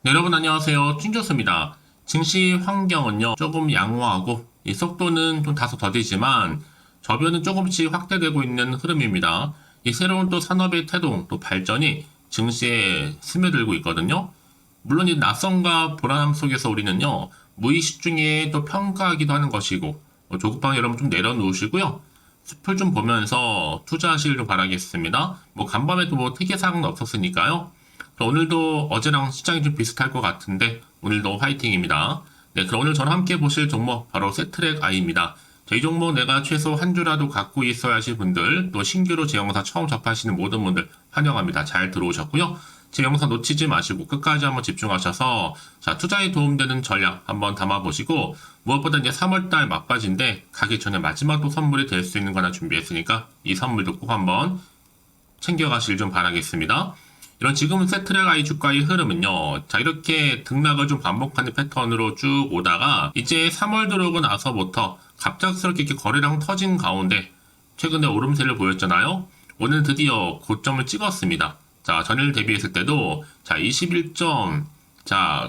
네, 여러분 안녕하세요. 찐조스입니다. 증시 환경은요, 조금 양호하고, 이 속도는 좀 다소 더디지만, 저변은 조금씩 확대되고 있는 흐름입니다. 이 새로운 또 산업의 태동, 또 발전이 증시에 스며들고 있거든요. 물론 이 낯선과 불안함 속에서 우리는요, 무의식 중에 또 평가하기도 하는 것이고, 조급한 여러분 좀 내려놓으시고요. 숲을 좀 보면서 투자하시길 좀 바라겠습니다. 간밤에도 특이한 사항은 없었으니까요. 오늘도 어제랑 시장이 좀 비슷할 것 같은데 오늘도 화이팅입니다. 네, 그럼 오늘 저랑 함께 보실 종목 바로 세트랙 I입니다. 이 종목 내가 최소 한 주라도 갖고 있어야 하실 분들, 또 신규로 제 영상 처음 접하시는 모든 분들 환영합니다. 잘 들어오셨고요. 제 영상 놓치지 마시고 끝까지 한번 집중하셔서 투자에 도움되는 전략 한번 담아보시고, 무엇보다 이제 3월달 막바지인데 가기 전에 마지막 또 선물이 될 수 있는 거 하나 준비했으니까 이 선물도 꼭 한번 챙겨가시길 좀 바라겠습니다. 이런 지금 세트랙 I 주가의 흐름은요, 이렇게 등락을 좀 반복하는 패턴으로 쭉 오다가 이제 3월 들어오고 나서부터 갑작스럽게 이렇게 거래량 터진 가운데 최근에 오름세를 보였잖아요. 오늘 드디어 고점을 찍었습니다. 전일 대비했을 때도 21점,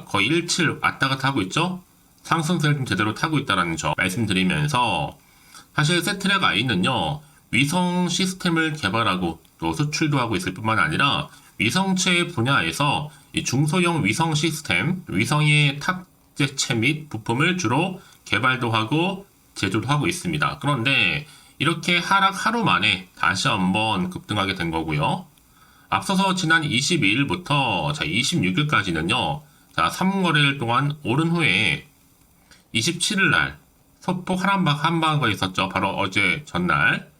거의 17 왔다 갔다 하고 있죠. 상승세를 좀 제대로 타고 있다는 점 말씀드리면서, 사실 세트랙 I는요, 위성 시스템을 개발하고 또 수출도 하고 있을 뿐만 아니라 위성체 분야에서 이 중소형 위성 시스템, 위성의 탑재체 및 부품을 주로 개발도 하고 제조도 하고 있습니다. 그런데 이렇게 하락 하루 만에 다시 한번 급등하게 된 거고요. 앞서서 지난 22일부터 26일까지는요. 3거래일 동안 오른 후에 27일 날 소폭 한방가 있었죠. 바로 어제 전날.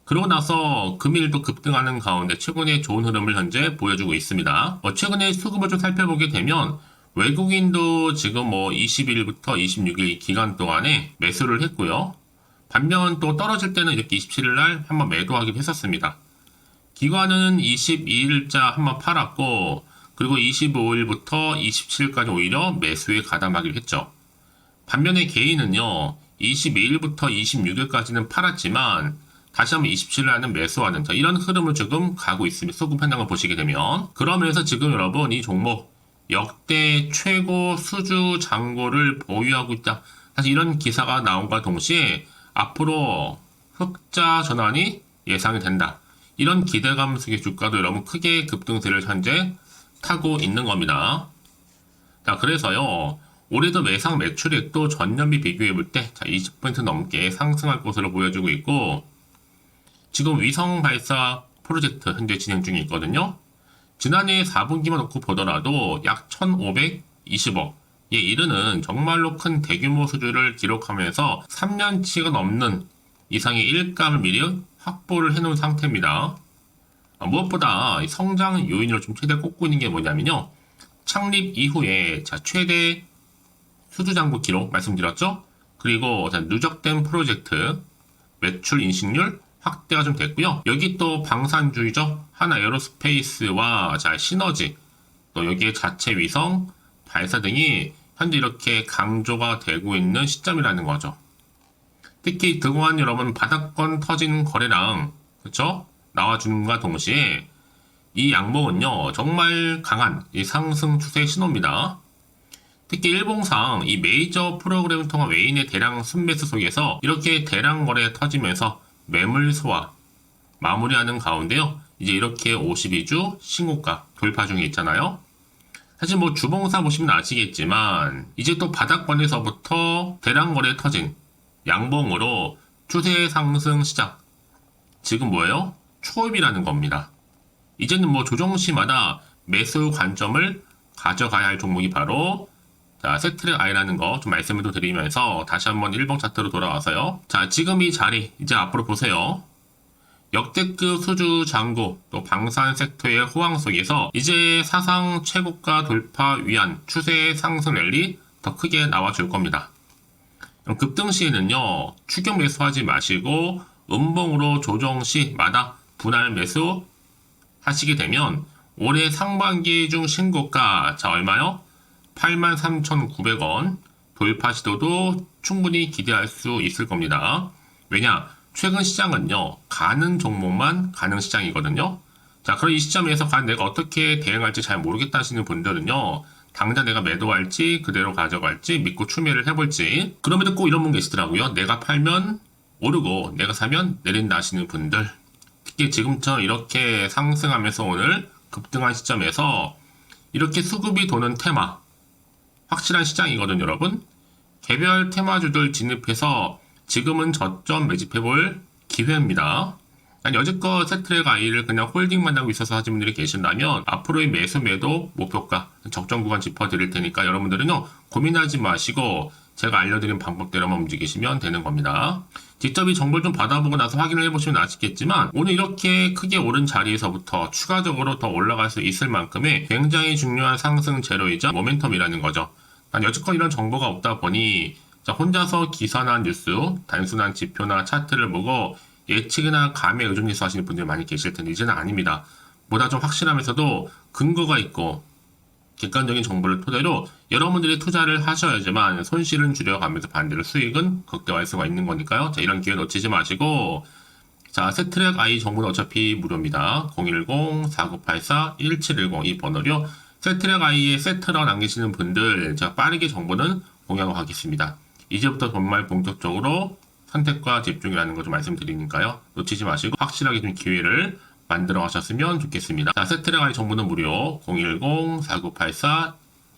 그러고 나서 금일도 급등하는 가운데 최근에 좋은 흐름을 현재 보여주고 있습니다. 최근에 수급을 좀 살펴보게 되면 외국인도 지금 20일부터 26일 기간 동안에 매수를 했고요. 반면 또 떨어질 때는 이렇게 27일 날 한번 매도하기도 했었습니다. 기관은 22일자 한번 팔았고, 그리고 25일부터 27일까지 오히려 매수에 가담하기로 했죠. 반면에 개인은요, 22일부터 26일까지는 팔았지만 다시 한번 27일에는 매수하는 이런 흐름을 지금 가고 있습니다. 수급 현황을 보시게 되면. 그러면서 지금 여러분 이 종목 역대 최고 수주 잔고를 보유하고 있다. 사실 이런 기사가 나온과 동시에 앞으로 흑자 전환이 예상이 된다. 이런 기대감 속의 주가도 여러분 크게 급등세를 현재 타고 있는 겁니다. 그래서요. 올해도 매상 매출액도 전년비 비교해 볼 때 20% 넘게 상승할 것으로 보여지고 있고, 지금 위성 발사 프로젝트 현재 진행 중에 있거든요. 지난해 4분기만 놓고 보더라도 약 1,520억에 이르는 정말로 큰 대규모 수주를 기록하면서 3년치가 넘는 이상의 일감을 미리 확보를 해놓은 상태입니다. 무엇보다 성장 요인으로 좀 최대 꼽고 있는 게 뭐냐면요. 창립 이후에 최대 수주 잔고 기록 말씀드렸죠? 그리고 누적된 프로젝트, 매출 인식률 확대가 좀 됐고요. 여기 또 방산주의죠. 하나 에어로스페이스와 시너지, 또 여기에 자체 위성, 발사 등이 현재 이렇게 강조가 되고 있는 시점이라는 거죠. 특히 그동안 여러분 바닥권 터진 거래량, 그쵸? 나와주는과 동시에 이 양봉은요, 정말 강한 이 상승 추세 신호입니다. 특히 일봉상 이 메이저 프로그램을 통한 외인의 대량 순매수 속에서 이렇게 대량 거래 터지면서 매물 소화 마무리하는 가운데요. 이제 이렇게 52주 신고가 돌파 중에 있잖아요. 사실 주봉사 보시면 아시겠지만 이제 또 바닥권에서부터 대량 거래 터진 양봉으로 추세 상승 시작. 지금 뭐예요? 초입이라는 겁니다. 이제는 조정시마다 매수 관점을 가져가야 할 종목이 바로 세트랙 I라는 거 좀 말씀을 또 드리면서 다시 한번 일봉 차트로 돌아와서요. 지금 이 자리 이제 앞으로 보세요. 역대급 수주 잔고 또 방산 섹터의 호황 속에서 이제 사상 최고가 돌파 위한 추세 상승 랠리 더 크게 나와줄 겁니다. 급등 시에는요, 추격 매수하지 마시고 음봉으로 조정 시마다 분할 매수 하시게 되면 올해 상반기 중 신고가 얼마요? 83,900원 돌파 시도도 충분히 기대할 수 있을 겁니다. 왜냐? 최근 시장은요, 가는 종목만 가는 시장이거든요. 그럼 이 시점에서 과연 내가 어떻게 대응할지 잘 모르겠다 하시는 분들은요, 당장 내가 매도할지 그대로 가져갈지 믿고 추매를 해볼지. 그럼에도 꼭 이런 분 계시더라고요. 내가 팔면 오르고 내가 사면 내린다 하시는 분들, 특히 지금처럼 이렇게 상승하면서 오늘 급등한 시점에서 이렇게 수급이 도는 테마, 확실한 시장이거든요, 여러분. 개별 테마주들 진입해서 지금은 저점 매집해볼 기회입니다. 아니, 여지껏 세트랙 I를 그냥 홀딩만 하고 있어서 하신 분들이 계신다면 앞으로의 매수 매도 목표가 적정 구간 짚어드릴 테니까 여러분들은요 고민하지 마시고 제가 알려드린 방법대로만 움직이시면 되는 겁니다. 직접 이 정보를 좀 받아보고 나서 확인을 해보시면 아시겠지만 오늘 이렇게 크게 오른 자리에서부터 추가적으로 더 올라갈 수 있을 만큼의 굉장히 중요한 상승 재료이자 모멘텀이라는 거죠. 여지껏 이런 정보가 없다 보니 혼자서 기사나 뉴스, 단순한 지표나 차트를 보고 예측이나 감에 의존해서 하시는 분들이 많이 계실 텐데 이제는 아닙니다. 보다 좀 확실하면서도 근거가 있고 객관적인 정보를 토대로 여러분들이 투자를 하셔야지만 손실은 줄여가면서 반대로 수익은 극대화할 수가 있는 거니까요. 자, 이런 기회 놓치지 마시고, 자, 세트랙 I 정보는 어차피 무료입니다. 010-4984-1710 이 번호요. 세트랙 I에 세트라고 남기시는 분들 제가 빠르게 정보는 공유하겠습니다. 이제부터 정말 본격적으로 선택과 집중이라는 거 좀 말씀드리니까요. 놓치지 마시고 확실하게 좀 기회를 만들어 가셨으면 좋겠습니다. 자, 세트랙 I 정보는 무료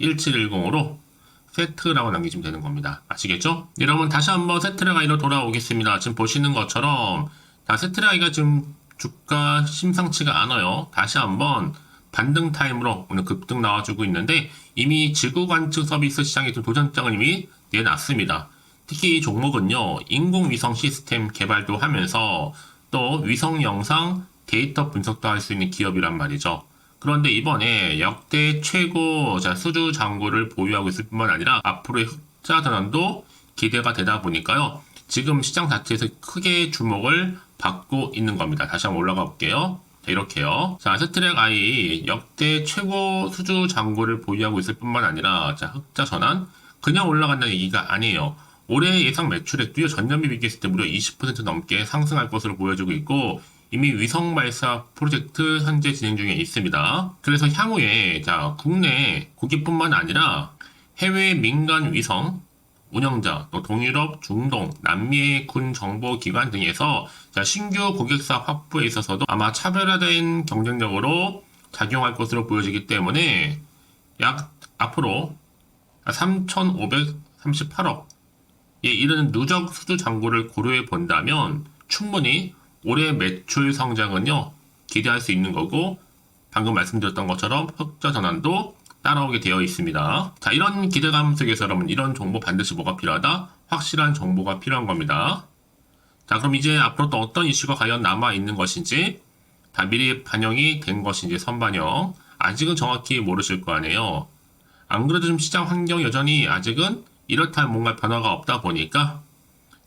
010-4984-1710으로 세트라고 남기시면 되는 겁니다. 아시겠죠? 여러분 다시 한번 세트랙 I로 돌아오겠습니다. 지금 보시는 것처럼 자, 세트랙 I가 지금 주가 심상치가 않아요. 다시 한번 반등 타임으로 오늘 급등 나와주고 있는데 이미 지구 관측 서비스 시장에 좀 도전장을 이미 내놨습니다. 특히 이 종목은요, 인공위성 시스템 개발도 하면서 또 위성 영상 데이터 분석도 할 수 있는 기업이란 말이죠. 그런데 이번에 역대 최고 수주 잔고를 보유하고 있을 뿐만 아니라 앞으로의 흑자 전환도 기대가 되다 보니까요. 지금 시장 자체에서 크게 주목을 받고 있는 겁니다. 다시 한번 올라가 볼게요. 자, 이렇게요. 자, 세트랙 I 역대 최고 수주 잔고를 보유하고 있을 뿐만 아니라 흑자 전환 그냥 올라간다는 얘기가 아니에요. 올해 예상 매출액도요, 전년비 비교했을 때 무려 20% 넘게 상승할 것으로 보여지고 있고, 이미 위성 발사 프로젝트 현재 진행 중에 있습니다. 그래서 향후에, 국내 국기뿐만 아니라 해외 민간 위성 운영자, 또 동유럽, 중동, 남미의 군 정보기관 등에서 신규 고객사 확보에 있어서도 아마 차별화된 경쟁력으로 작용할 것으로 보여지기 때문에 약 앞으로 3,538억 예, 이런 누적 수주 잔고를 고려해 본다면 충분히 올해 매출 성장은요 기대할 수 있는 거고 방금 말씀드렸던 것처럼 흑자 전환도 따라오게 되어 있습니다. 자, 이런 기대감 속에서 여러분 이런 정보 반드시 뭐가 필요하다? 확실한 정보가 필요한 겁니다. 자, 그럼 이제 앞으로 또 어떤 이슈가 과연 남아 있는 것인지 다 미리 반영이 된 것인지 선반영 아직은 정확히 모르실 거 아니에요. 안 그래도 좀 시장 환경 여전히 아직은 이렇다 뭔가 변화가 없다 보니까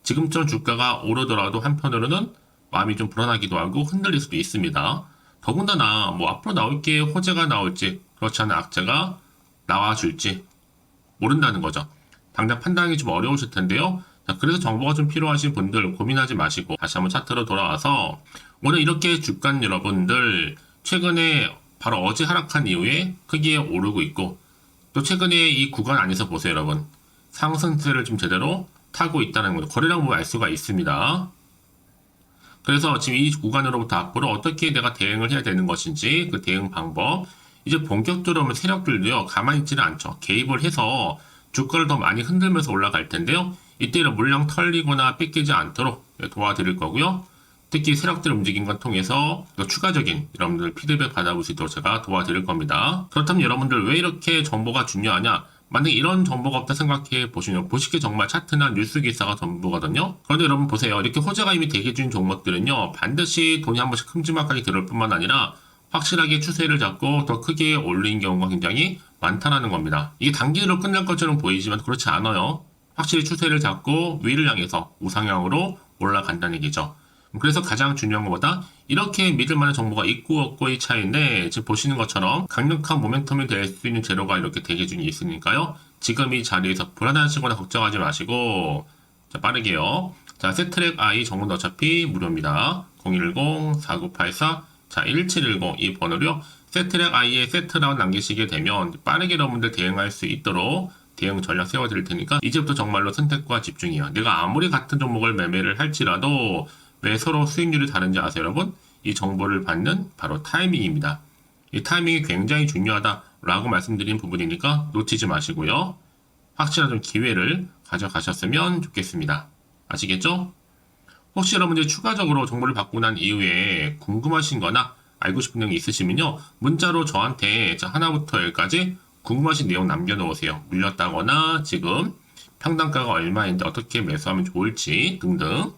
지금처럼 주가가 오르더라도 한편으로는 마음이 좀 불안하기도 하고 흔들릴 수도 있습니다. 더군다나 뭐 앞으로 나올 게 호재가 나올지 그렇지 않은 악재가 나와줄지 모른다는 거죠. 당장 판단하기 좀 어려우실 텐데요. 자, 그래서 정보가 좀 필요하신 분들 고민하지 마시고 다시 한번 차트로 돌아와서 오늘 이렇게 주가 여러분들 최근에 바로 어제 하락한 이후에 크게 오르고 있고 또 최근에 이 구간 안에서 보세요 여러분. 상승세를 좀 제대로 타고 있다는 거죠. 거래량 보면 알 수가 있습니다. 그래서 지금 이 구간으로부터 앞으로 어떻게 내가 대응을 해야 되는 것인지 그 대응 방법 이제 본격적으로 세력들도요 가만히 있지는 않죠. 개입을 해서 주가를 더 많이 흔들면서 올라갈 텐데요. 이때는 물량 털리거나 뺏기지 않도록 도와드릴 거고요. 특히 세력들 움직임 걸 통해서 또 추가적인 여러분들 피드백 받아볼 수 있도록 제가 도와드릴 겁니다. 그렇다면 여러분들 왜 이렇게 정보가 중요하냐? 만약에 이런 정보가 없다 생각해 보시면 보시기에 정말 차트나 뉴스 기사가 전부거든요. 그런데 여러분 보세요. 이렇게 호재가 이미 대기 중인 종목들은요. 반드시 돈이 한 번씩 큼지막하게 들어올 뿐만 아니라 확실하게 추세를 잡고 더 크게 올린 경우가 굉장히 많다는 겁니다. 이게 단기로 끝날 것처럼 보이지만 그렇지 않아요. 확실히 추세를 잡고 위를 향해서 우상향으로 올라간다는 얘기죠. 그래서 가장 중요한 것보다 이렇게 믿을 만한 정보가 있고 없고의 차이인데 지금 보시는 것처럼 강력한 모멘텀이 될 수 있는 재료가 이렇게 대기 중에 있으니까요. 지금 이 자리에서 불안하시거나 걱정하지 마시고 자, 빠르게요. 자, 세트랙 I 정보는 어차피 무료입니다. 010-4984-1710 이 번호로요. 세트랙 I에 세트라고 남기시게 되면 빠르게 여러분들 대응할 수 있도록 대응 전략 세워드릴 테니까 이제부터 정말로 선택과 집중이에요. 내가 아무리 같은 종목을 매매를 할지라도 왜 서로 수익률이 다른지 아세요, 여러분? 이 정보를 받는 바로 타이밍입니다. 이 타이밍이 굉장히 중요하다라고 말씀드린 부분이니까 놓치지 마시고요. 확실한 좀 기회를 가져가셨으면 좋겠습니다. 아시겠죠? 혹시 여러분들이 추가적으로 정보를 받고 난 이후에 궁금하신 거나 알고 싶은 내용이 있으시면요. 문자로 저한테 하나부터 열까지 궁금하신 내용 남겨놓으세요. 물렸다거나 지금 평단가가 얼마인지 어떻게 매수하면 좋을지 등등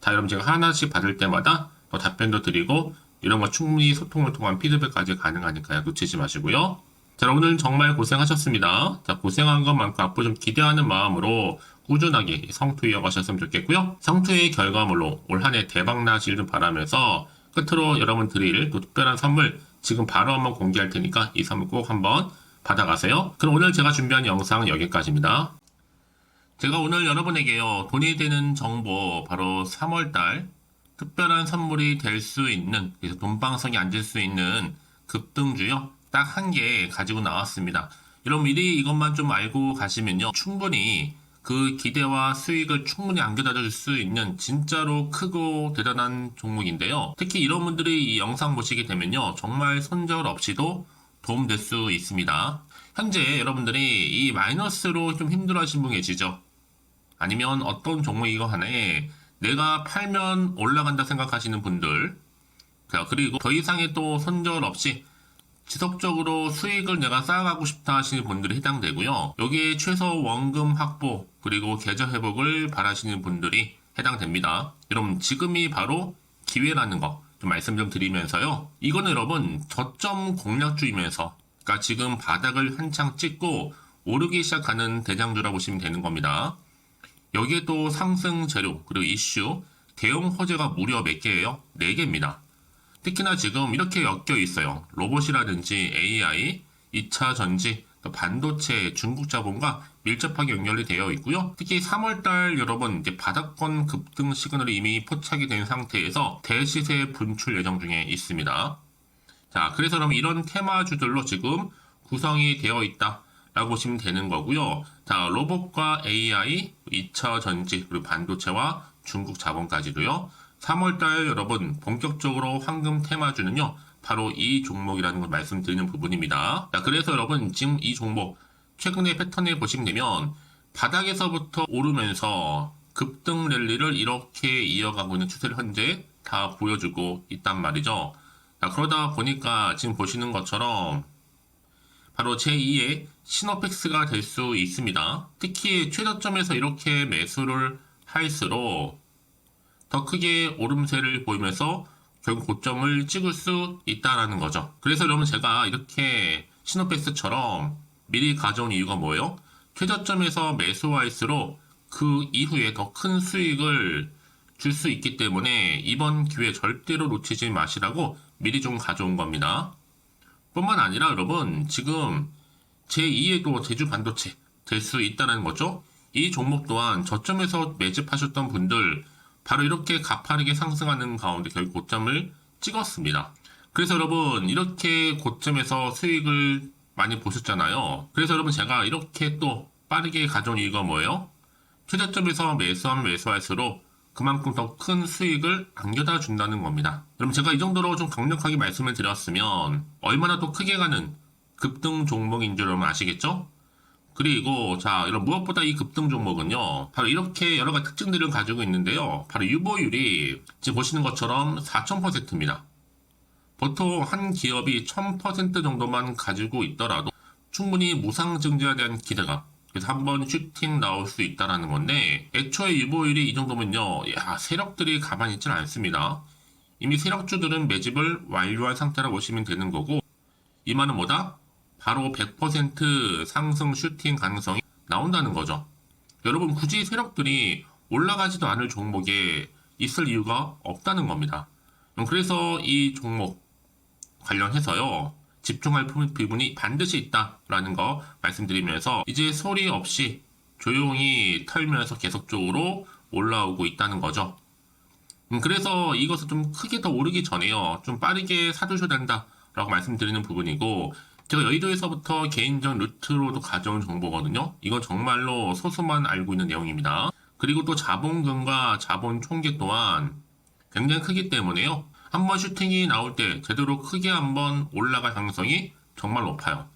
다 여러분 제가 하나씩 받을 때마다 더 답변도 드리고 이런 거 충분히 소통을 통한 피드백까지 가능하니까요. 놓치지 마시고요. 자, 오늘 정말 고생하셨습니다. 자, 고생한 것만큼 앞으로 좀 기대하는 마음으로 꾸준하게 성투 이어가셨으면 좋겠고요. 성투의 결과물로 올 한 해 대박 나시길 좀 바라면서 끝으로 여러분 드릴 또 특별한 선물 지금 바로 한번 공개할 테니까 이 선물 꼭 한번 받아가세요. 그럼 오늘 제가 준비한 영상은 여기까지입니다. 제가 오늘 여러분에게요, 돈이 되는 정보, 바로 3월달 특별한 선물이 될 수 있는, 그래서 돈방석이 앉을 수 있는 급등주요, 딱 한 개 가지고 나왔습니다. 여러분 미리 이것만 좀 알고 가시면요, 충분히 그 기대와 수익을 충분히 안겨다 줄 수 있는 진짜로 크고 대단한 종목인데요. 특히 이런 분들이 이 영상 보시게 되면요, 정말 손절 없이도 도움될 수 있습니다. 현재 여러분들이 이 마이너스로 좀 힘들어하시는 분 계시죠? 아니면 어떤 종목이고 하나에 내가 팔면 올라간다 생각하시는 분들, 그리고 더 이상의 또 손절 없이 지속적으로 수익을 내가 쌓아가고 싶다 하시는 분들이 해당되고요. 여기에 최소 원금 확보 그리고 계좌 회복을 바라시는 분들이 해당됩니다. 여러분 지금이 바로 기회라는 거 좀 말씀 좀 드리면서요. 이거는 여러분 저점 공략주이면서, 그러니까 지금 바닥을 한창 찍고 오르기 시작하는 대장주라고 보시면 되는 겁니다. 여기에 또 상승 재료 그리고 이슈 대형 호재가 무려 몇 개예요? 4개입니다. 특히나 지금 이렇게 엮여 있어요. 로봇이라든지 AI, 2차 전지, 반도체, 중국 자본과 밀접하게 연결이 되어 있고요. 특히 3월달 여러분 이제 바닥권 급등 시그널이 이미 포착이 된 상태에서 대시세 분출 예정 중에 있습니다. 자, 그래서 그럼 이런 테마주들로 지금 구성이 되어 있다라고 보시면 되는 거고요. 자, 로봇과 AI, 2차 전지, 그리고 반도체와 중국 자본까지도요. 3월달 여러분 본격적으로 황금 테마주는요, 바로 이 종목이라는 걸 말씀드리는 부분입니다. 자, 그래서 여러분 지금 이 종목 최근의 패턴을 보시면 되면 바닥에서부터 오르면서 급등 랠리를 이렇게 이어가고 있는 추세를 현재 다 보여주고 있단 말이죠. 자, 그러다 보니까 지금 보시는 것처럼 바로 제2의 시노펙스가 될 수 있습니다. 특히 최저점에서 이렇게 매수를 할수록 더 크게 오름세를 보이면서 결국 고점을 찍을 수 있다라는 거죠. 그래서 여러분 제가 이렇게 시노펙스처럼 미리 가져온 이유가 뭐예요? 최저점에서 매수할수록 그 이후에 더 큰 수익을 줄 수 있기 때문에 이번 기회 절대로 놓치지 마시라고 미리 좀 가져온 겁니다. 뿐만 아니라 여러분 지금 제2의 또 제주 반도체 될 수 있다는 거죠. 이 종목 또한 저점에서 매집하셨던 분들 바로 이렇게 가파르게 상승하는 가운데 결국 고점을 찍었습니다. 그래서 여러분 이렇게 고점에서 수익을 많이 보셨잖아요. 그래서 여러분 제가 이렇게 또 빠르게 가져온 이유가 뭐예요? 최저점에서 매수하면 매수할수록 그만큼 더 큰 수익을 안겨다 준다는 겁니다. 여러분 제가 이 정도로 좀 강력하게 말씀을 드렸으면 얼마나 또 크게 가는 급등 종목인 줄 여러분 아시겠죠? 그리고 자, 여러분 무엇보다 이 급등 종목은요, 바로 이렇게 여러 가지 특징들을 가지고 있는데요. 바로 유보율이 지금 보시는 것처럼 4000%입니다. 보통 한 기업이 1000% 정도만 가지고 있더라도 충분히 무상증자에 대한 기대감, 그래서 한번 슈팅 나올 수 있다라는 건데, 애초에 유보율이 이 정도면요, 야, 세력들이 가만히 있지는 않습니다. 이미 세력주들은 매집을 완료한 상태라고 보시면 되는 거고, 이 말은 뭐다? 바로 100% 상승 슈팅 가능성이 나온다는 거죠. 여러분 굳이 세력들이 올라가지도 않을 종목에 있을 이유가 없다는 겁니다. 그래서 이 종목 관련해서요, 집중할 부분이 반드시 있다라는 거 말씀드리면서 이제 소리 없이 조용히 털면서 계속적으로 올라오고 있다는 거죠. 그래서 이것을 좀 크게 더 오르기 전에요, 좀 빠르게 사두셔야 된다 라고 말씀드리는 부분이고, 제가 여의도에서부터 개인적 루트로도 가져온 정보거든요. 이건 정말로 소수만 알고 있는 내용입니다. 그리고 또 자본금과 자본 총계 또한 굉장히 크기 때문에요. 한번 슈팅이 나올 때 제대로 크게 한번 올라갈 가능성이 정말 높아요.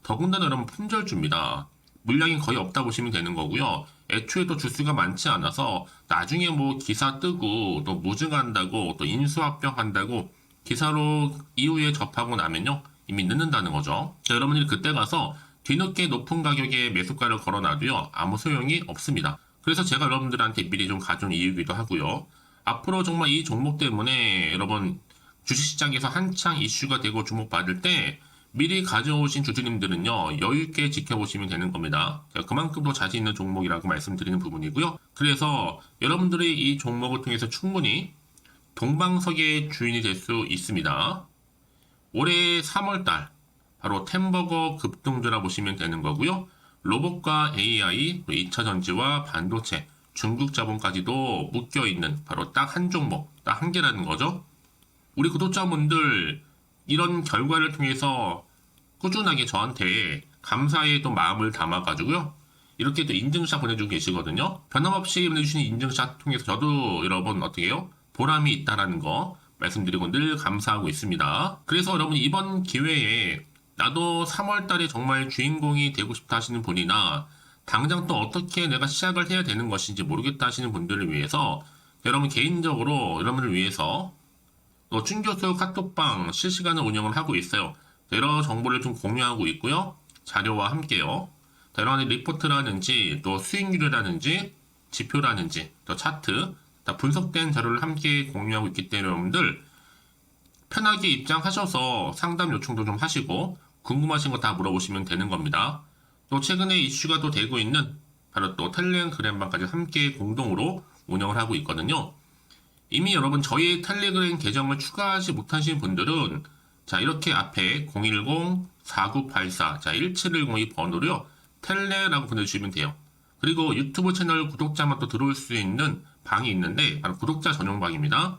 더군다나 여러분 품절주입니다. 물량이 거의 없다 보시면 되는 거고요. 애초에 또 주수가 많지 않아서 나중에 뭐 기사 뜨고 또 무증한다고 또 인수합병한다고 기사로 이후에 접하고 나면요. 이미 늦는다는 거죠. 자, 여러분들이 그때 가서 뒤늦게 높은 가격에 매수가를 걸어놔도요. 아무 소용이 없습니다. 그래서 제가 여러분들한테 미리 좀 가져온 이유이기도 하고요. 앞으로 정말 이 종목 때문에 여러분 주식시장에서 한창 이슈가 되고 주목받을 때 미리 가져오신 주주님들은요, 여유있게 지켜보시면 되는 겁니다. 그만큼 더 자신 있는 종목이라고 말씀드리는 부분이고요. 그래서 여러분들이 이 종목을 통해서 충분히 동방석의 주인이 될 수 있습니다. 올해 3월달, 바로 템버거 급등주라 보시면 되는 거고요. 로봇과 AI, 2차 전지와 반도체, 중국 자본까지도 묶여있는 바로 딱 한 종목, 딱 한 개라는 거죠. 우리 구독자분들, 이런 결과를 통해서 꾸준하게 저한테 감사의 또 마음을 담아가지고요. 이렇게 또 인증샷 보내주고 계시거든요. 변함없이 보내주시는 인증샷 통해서 저도 여러분 어떻게 해요? 보람이 있다라는 거 말씀드리고 늘 감사하고 있습니다. 그래서 여러분 이번 기회에 나도 3월 달에 정말 주인공이 되고 싶다 하시는 분이나 당장 또 어떻게 내가 시작을 해야 되는 것인지 모르겠다 하시는 분들을 위해서 여러분 개인적으로 여러분을 위해서 춘교수 카톡방 실시간으로 운영을 하고 있어요. 여러 정보를 좀 공유하고 있고요. 자료와 함께요. 여러 가지 리포트라든지 또 수익률이라든지 지표라든지 또 차트 다 분석된 자료를 함께 공유하고 있기 때문에 여러분들 편하게 입장하셔서 상담 요청도 좀 하시고 궁금하신 거 다 물어보시면 되는 겁니다. 또 최근에 이슈가 또 되고 있는 바로 또 텔레그램방까지 함께 공동으로 운영을 하고 있거든요. 이미 여러분 저희 텔레그램 계정을 추가하지 못하신 분들은 자 이렇게 앞에 010-4984 1710이 번호로요. 텔레라고 보내주시면 돼요. 그리고 유튜브 채널 구독자만 또 들어올 수 있는 방이 있는데 바로 구독자 전용방입니다.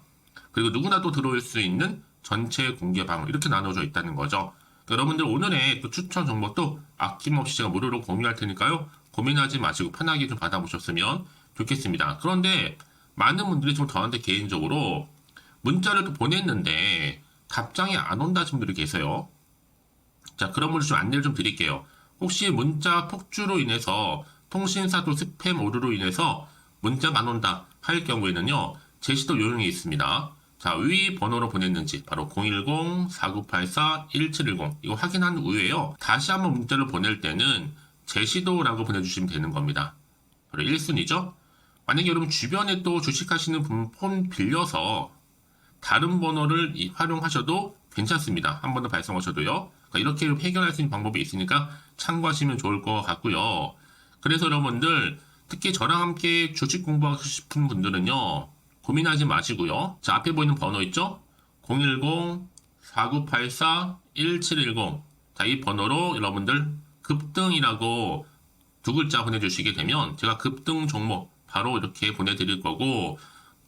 그리고 누구나 또 들어올 수 있는 전체 공개방 이렇게 나눠져 있다는 거죠. 여러분들 오늘의 또 추천 정보도 아낌없이 제가 무료로 공유할 테니까요. 고민하지 마시고 편하게 좀 받아보셨으면 좋겠습니다. 그런데 많은 분들이 좀 저한테 개인적으로 문자를 또 보냈는데 답장이 안 온다 하시는 분들이 계세요. 자, 그런 분들 좀 안내를 좀 드릴게요. 혹시 문자 폭주로 인해서 통신사 또 스팸 오류로 인해서 문자가 안 온다 할 경우에는요. 제시도 요령이 있습니다. 자, 위 번호로 보냈는지 바로 010-4984-1710 이거 확인한 후에요. 다시 한번 문자를 보낼 때는 제시도라고 보내주시면 되는 겁니다. 바로 1순위죠. 만약에 여러분 주변에 또 주식하시는 분 폰 빌려서 다른 번호를 활용하셔도 괜찮습니다. 한 번 더 발송하셔도요. 그러니까 이렇게 해결할 수 있는 방법이 있으니까 참고하시면 좋을 것 같고요. 그래서 여러분들 특히 저랑 함께 주식 공부하고 싶은 분들은요. 고민하지 마시고요. 자, 앞에 보이는 번호 있죠? 010-4984-1710 자, 이 번호로 여러분들 급등이라고 두 글자 보내주시게 되면 제가 급등 종목 바로 이렇게 보내드릴 거고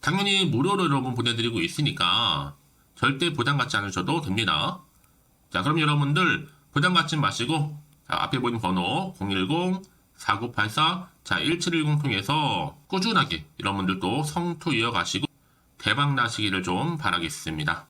당연히 무료로 여러분 보내드리고 있으니까 절대 부담 갖지 않으셔도 됩니다. 자, 그럼 여러분들 부담 갖지 마시고 자, 앞에 보이는 번호 010-4984 자, 1710 통해서 꾸준하게 여러분들도 성투 이어가시고 대박 나시기를 좀 바라겠습니다.